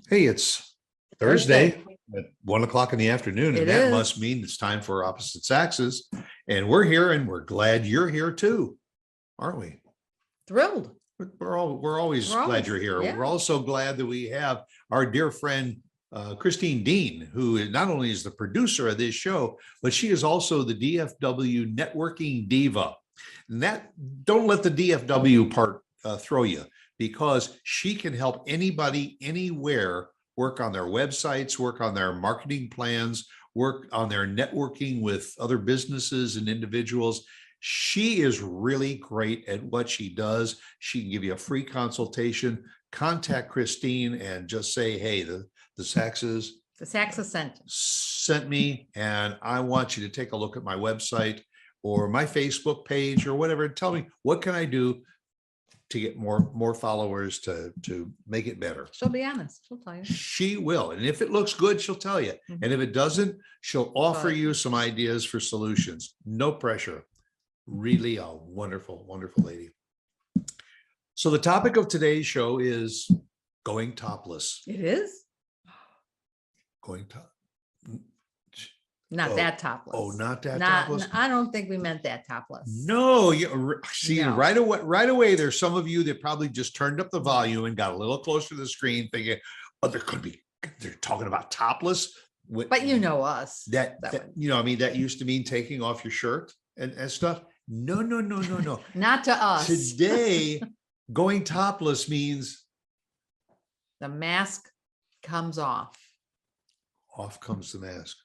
Hey, it's Thursday at 1 o'clock in the afternoon, It and that is. must mean it's time for Opposite Saxes. And we're here, and we're glad you're here too, aren't we? Thrilled. We're always We're glad always- you're here. yeah. We're also glad that we have our dear friend Christine Dean, who is not only is the producer of this show, but she is also the DFW networking diva. And that don't let the DFW part throw you, because she can help anybody anywhere work on their websites, work on their marketing plans, work on their networking with other businesses and individuals. She is really great at what she does. She can give you a free consultation. Contact Christine and just say, hey, the Saxes The Saxes sent me, and I want you to take a look at my website or my Facebook page or whatever. Tell me, what can I do to get more followers to make it better? She'll be honest. She'll tell you. She will. And if it looks good, she'll tell you. Mhm. And if it doesn't, she'll offer But- you some ideas for solutions. No pressure. Really a wonderful, wonderful lady. So the topic of today's show is going topless. It is Going top. not Oh, that topless. Oh, not that Not. topless. I don't think we meant that topless. No, you see, No. right away, there's some of you that probably just turned up the volume and got a little closer to the screen thinking, oh, they're talking about topless. But you know us. that would- I mean, that used to mean taking off your shirt and stuff. No. Not to us. Today, going topless means The mask comes off. off comes the mask.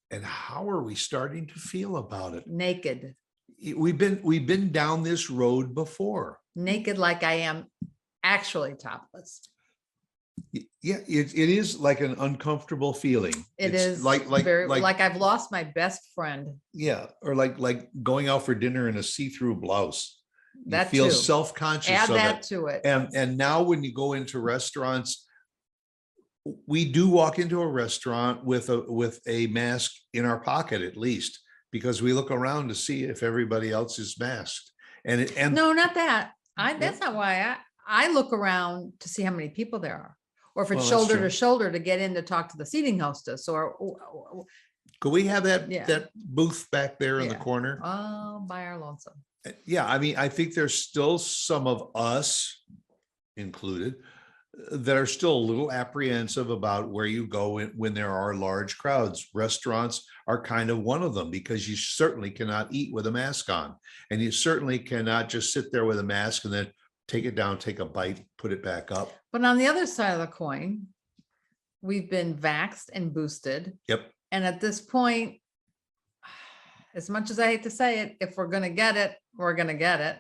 And how are we starting to feel about it? Naked. We've been down this road before. Naked like I am actually topless. Yeah, it is like an uncomfortable feeling. It It's is like very like I've lost my best friend. yeah, or like going out for dinner in a see-through blouse. You That feel too. self-conscious Add of that it. to it. And now when you go into restaurants, we do walk into a restaurant with a mask in our pocket at least, because we look around to see if everybody else is masked. And No, not that. That's not why I look around to see how many people there are. Or if it's Well, that's shoulder true. to shoulder to get in to talk to the seating hostess or could we have that Yeah. that booth back there in the Yeah. corner? by our lonesome. Yeah, I mean, I think there's still some of us included that are still a little apprehensive about where you go when there are large crowds. Restaurants are kind of one of them, because you certainly cannot eat with a mask on, and you certainly cannot just sit there with a mask and then take it down, take a bite, put it back up. But on the other side of the coin, we've been vaxxed and boosted. Yep. And at this point, as much as I hate to say it, if we're gonna get it, we're gonna get it.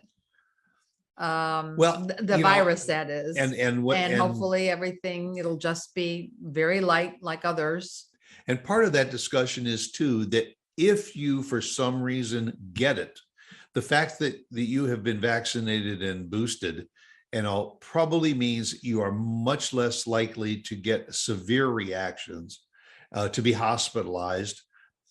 Well, The you know, virus, that is. And Hopefully everything, it'll just be very light like others. And part of that discussion is too, that if you, for some reason, get it, the fact that you have been vaccinated and boosted and all probably means you are much less likely to get severe reactions, to be hospitalized.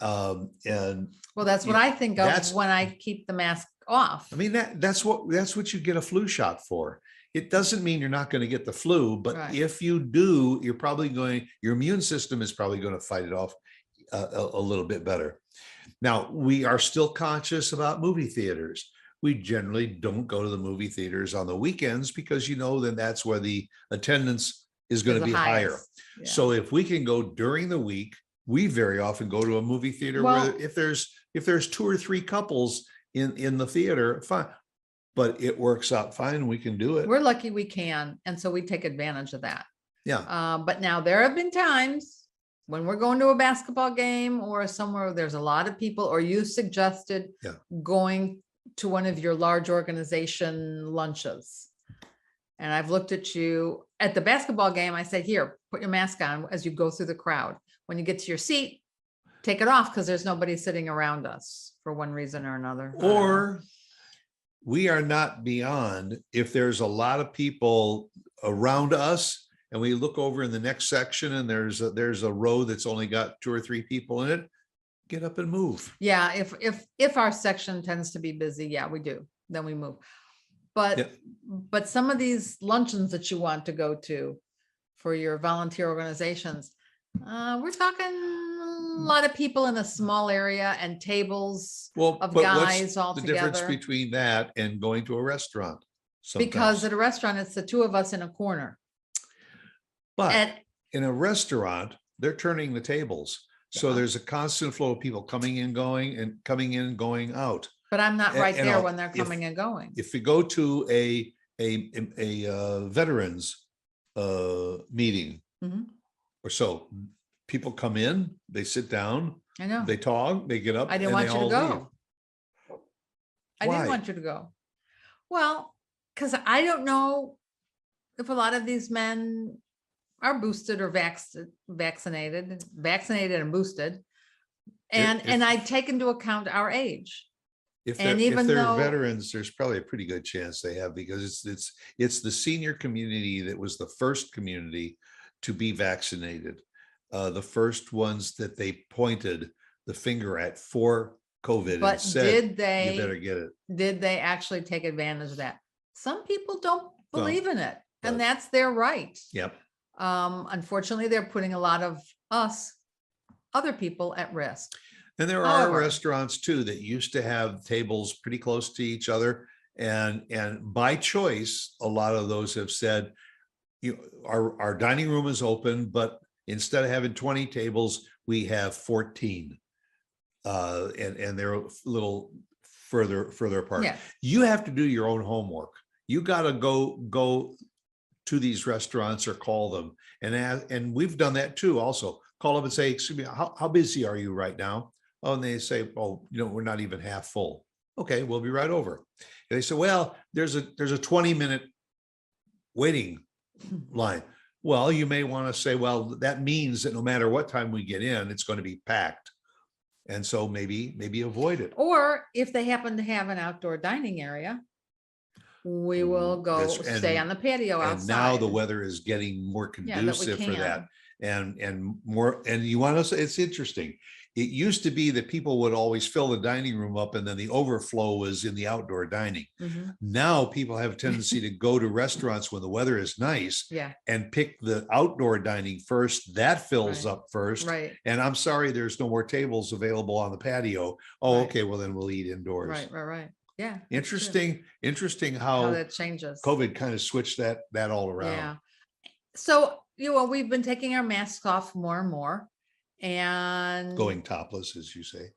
And Well, that's what Yeah, I think that's- of when I keep the mask off. I mean, that's what you get a flu shot for. It doesn't mean you're not going to get the flu, but Right. if you do, your immune system is probably going to fight it off a little bit better. Now, we are still conscious about movie theaters. We generally don't go to the movie theaters on the weekends, because then that's where the attendance is going to Is the be higher. highest. Yeah. So if we can go during the week, we very often go to a movie theater Well- where if there's 2 or 3 couples in the theater, fine. But it works out fine. We can do it. We're lucky we can, and so we take advantage of that. Yeah. But now there have been times when we're going to a basketball game or somewhere where there's a lot of people, or you suggested Yeah. going to one of your large organization lunches. And I've looked at you at the basketball game. I said, here, put your mask on as you go through the crowd. When you get to your seat, take it off, because there's nobody sitting around us for one reason or another. I don't know. Or we are not beyond, if there's a lot of people around us and we look over in the next section and there's a row that's only got 2 or 3 people in it, get up and move. Yeah, if our section tends to be busy, yeah, we do, then we move. But Yeah. but some of these luncheons that you want to go to, for your volunteer organizations, we're talking a lot of people in a small area and tables Well, of but guys what's all the difference together. between that and going to a restaurant? Because Sometimes, at a restaurant, it's the two of us in a corner. but And in a restaurant, they're turning the tables. So Yeah. there's a constant flow of people coming in, going and coming in, going out. but I'm not right You there know, when they're if- coming and going. If you go to a veterans meeting Mhm. or so, people come in, they sit down, I know. they talk, they get up, I and didn't they want you to all leave. go. I didn't Why? want you to go. Well, because I don't know if a lot of these men are boosted or vaccinated and boosted. And I take into account our age. If And they're, if even they're though- veterans, there's probably a pretty good chance they have, because it's the senior community that was the first community to be vaccinated. The first ones that they pointed the finger at for COVID and But said, did they? you better get it. Did they actually take advantage of that? Some people don't Well, believe in it, and but- that's their right. Yep. Unfortunately, they're putting a lot of other people at risk. And there are However- restaurants too that used to have tables pretty close to each other. And by choice, a lot of those have said, our dining room is open, but instead of having 20 tables, we have 14. And they're a little further apart. Yeah, You have to do your own homework. You got to go to these restaurants or call them and we've done that too. Also call them and say, excuse me, how busy are you right now? Oh, and they say, oh, we're not even half full. Okay, we'll be right over. And they say, well, there's a 20-minute waiting line. Well, you may want to say, well, that means that no matter what time we get in, it's going to be packed. And so maybe avoid it. or if they happen to have an outdoor dining area, we will go stay on the patio outside. And now the weather is getting more Yeah, that we conducive for that. can. And more, and you want to say, it's interesting. It used to be that people would always fill the dining room up and then the overflow was in the outdoor dining. Mhm. Now people have a tendency to go to restaurants when the weather is nice Yeah, and pick the outdoor dining first. That fills Right. up first. right, And I'm sorry, there's no more tables available on the patio. Oh, Right. okay, well then we'll eat indoors. right. Yeah. that's true. Interesting How how that changes. COVID kind of switched that all around. Yeah. So, we've been taking our masks off more and more and Going topless, as you say.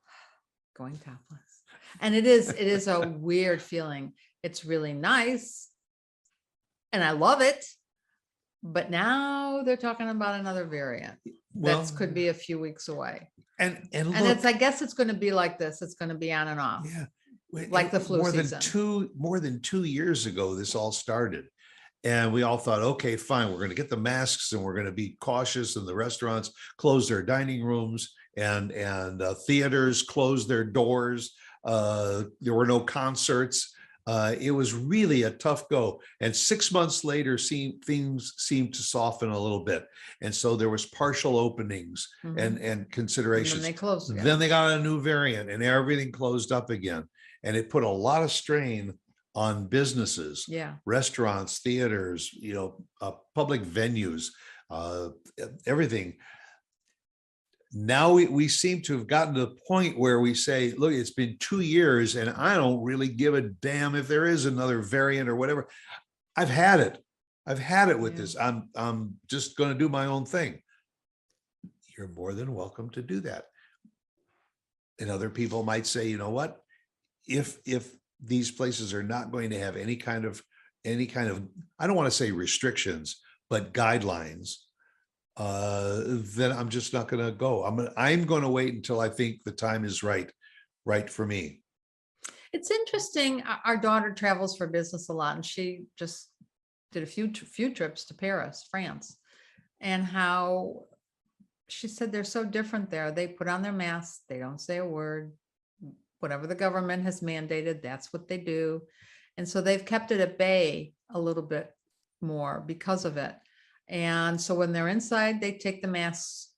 going topless. And it is a weird feeling. It's really nice. And I love it. But now they're talking about another variant. Well, That could be a few weeks away. and And look, I guess it's going to be like this. It's going to be on and off. yeah, like the flu season. More than 2 years ago, this all started. And we all thought, okay, fine, we're going to get the masks and we're going to be cautious, and the restaurants close their dining rooms and theaters closed their doors. There were no concerts. It was really a tough go. And 6 months later, things seemed to soften a little bit. And so there was partial openings Mhm. and And then considerations. they closed. again. Then they got a new variant and everything closed up again. And it put a lot of strain on businesses, Yeah. restaurants, theaters, public venues, everything. Now we seem to have gotten to the point where we say, look, it's been 2 years and I don't really give a damn if there is another variant or whatever. I've had it with Yeah. this. I'm just going to do my own thing. You're more than welcome to do that. And other people might say, you know what? If these places are not going to have any kind of, I don't want to say restrictions, but guidelines, then I'm just not going to go. I'm going to wait until I think the time is right for me. It's interesting. Our daughter travels for business a lot, and she just did a few trips to Paris, France, and how she said they're so different there. They put on their masks. They don't say a word. Whatever the government has mandated, that's what they do. And so they've kept it at bay a little bit more because of it. And so when they're inside, they take the masks,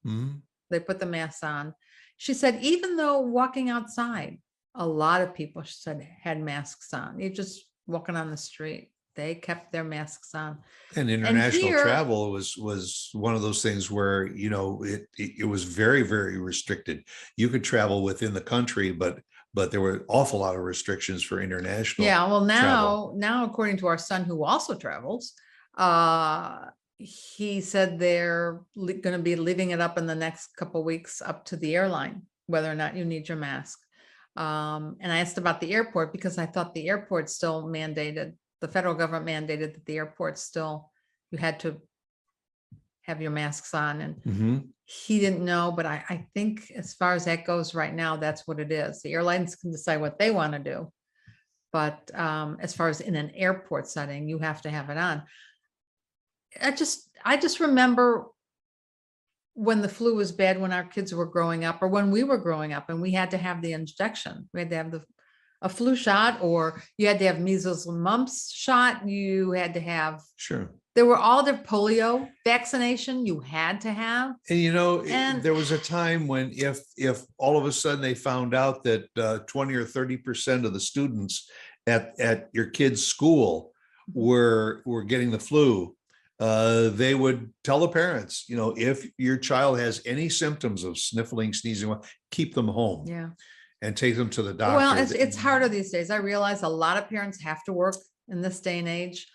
Mhm. they put the masks on. She said, even though walking outside, a lot of people, she said, had masks on. You're just walking on the street. they kept their masks on. And international here- travel was one of those things where, you know, it was very, very restricted. You could travel within the country, but there were an awful lot of restrictions for international. Yeah, well, travel. now according to our son, who also travels, he said they're going to be leaving it up in the next couple of weeks up to the airline, whether or not you need your mask. And I asked about the airport because I thought the airport still mandated, the federal government mandated that the airport still, you had to have your masks on, and Mhm. he didn't know, but I think as far as that goes right now, that's what it is. The airlines can decide what they want to do. But as far as in an airport setting, you have to have it on. I just remember when the flu was bad, when our kids were growing up, or when we were growing up, and we had to have the injection. We had to have a flu shot, or you had to have measles and mumps shot. You had to have, Sure. there were all the polio vaccination you had to have. And you know, And- there was a time when if all of a sudden they found out that 20 or 30% of the students at your kid's school were getting the flu, they would tell the parents, you know, if your child has any symptoms of sniffling, sneezing, keep them home. Yeah. And take them to the doctor. Well, it's harder these days. I realize a lot of parents have to work in this day and age.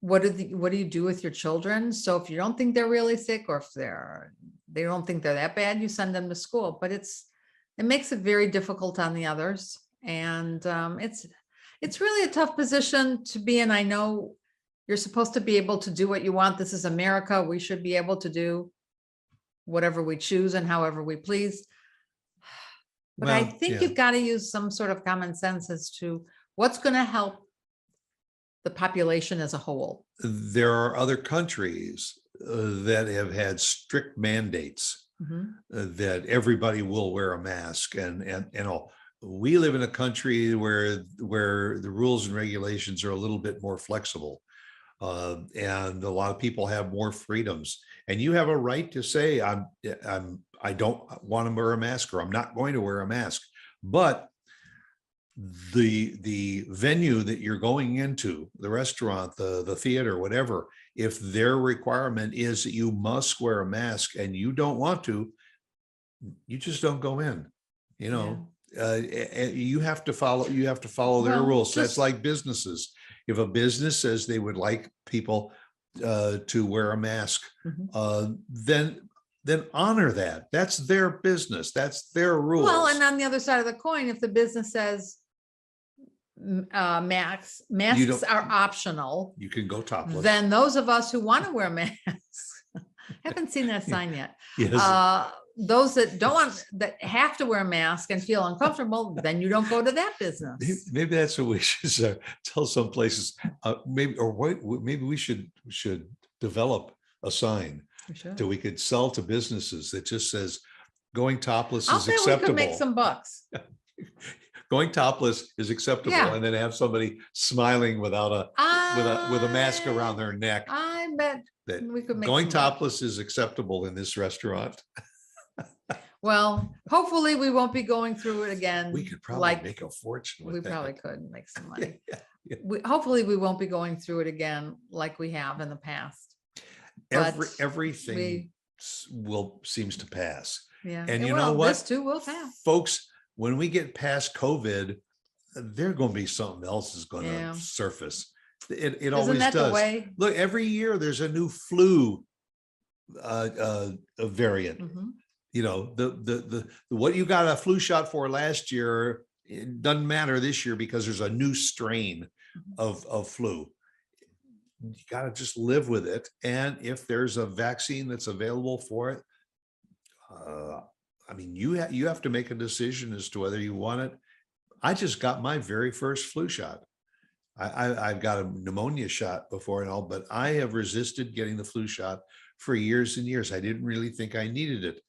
What do you do with your children? So if you don't think they're really sick, or if they don't think they're that bad, you send them to school. But it makes it very difficult on the others. And it's really a tough position to be in. I know you're supposed to be able to do what you want. This is America. We should be able to do whatever we choose and however we please. But I think you've got to use some sort of common sense as to what's going to help the population as a whole. There are other countries that have had strict mandates that everybody will wear a mask, and all. We live in a country where the rules and regulations are a little bit more flexible, and a lot of people have more freedoms. And you have a right to say, I don't want to wear a mask, or I'm not going to wear a mask. But the venue that you're going into, the restaurant, the theater, whatever, if their requirement is that you must wear a mask and you don't want to, you just don't go in. You know, you have to follow their rules. That's like businesses. If a business says they would like people to wear a mask, then honor that. That's their business. That's their rules. Well, and on the other side of the coin, if the business says masks are optional, you can go topless. Then those of us who want to wear masks, haven't seen that sign yet. Yes. Those that don't want, that have to wear a mask and feel uncomfortable, then you don't go to that business. Maybe that's what we should tell some places. Maybe we should develop a sign that we could sell to businesses that just says going topless is acceptable. We could make some bucks. Going topless is acceptable, and then have somebody smiling without with a mask around their neck. I bet that we could make going topless is acceptable in this restaurant. Well, hopefully we won't be going through it again. We could probably make a fortune with that. We probably could make some money. Yeah. Hopefully we won't be going through it again like we have in the past. Everything seems to pass. Yeah. And you know what? This too will pass. Folks, when we get past COVID, there's going to be something else is going to surface. It always does. The way? Look, every year there's a new flu variant. You know, the what you got a flu shot for last year, it doesn't matter this year because there's a new strain of flu. You got to just live with it. And if there's a vaccine that's available for it, I mean, you have to make a decision as to whether you want it. I just got my very first flu shot. I've got a pneumonia shot before and all, but I have resisted getting the flu shot for years and years. I didn't really think I needed it.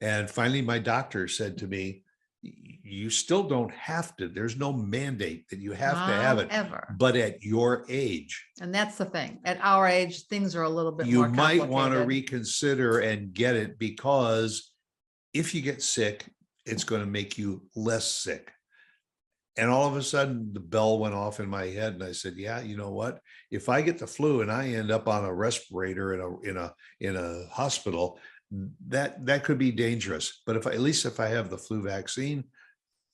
And finally, my doctor said to me, you still don't have to, there's no mandate that you have to have it, ever. But at your age. And that's the thing. At our age, things are a little bit more You complicated. might want to reconsider and get it, because if you get sick, it's going to make you less sick. And all of a sudden the bell went off in my head and I said, yeah, you know what? If I get the flu and I end up on a respirator in a hospital, that could be dangerous. But at least if I have the flu vaccine,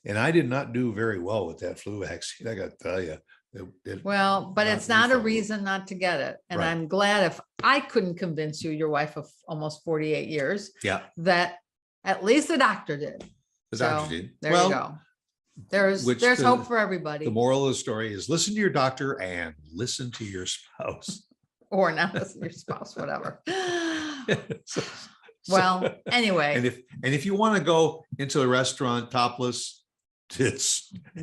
and I did not do very well with that flu vaccine, I got to tell you. Well, but it's not a reason not to get it. And Right. I'm glad if I couldn't convince you, your wife of almost 48 years, Yeah, that at least the doctor did. the So doctor did. there Well, you go. There's hope for everybody. The moral of the story is listen to your doctor and listen to your spouse. Or not listen to your spouse, whatever. So- Well, anyway, and if you want to go into a restaurant topless,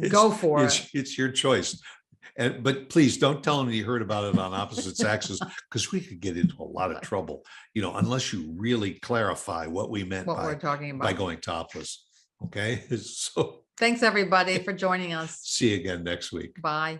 go for it. It's your choice. But please don't tell them you heard about it on Opposite Saxes, because we could get into a lot of trouble, unless you really clarify what we meant What we're talking by about. going topless. Okay, so Thanks, everybody, for joining us. see you again next week. Bye.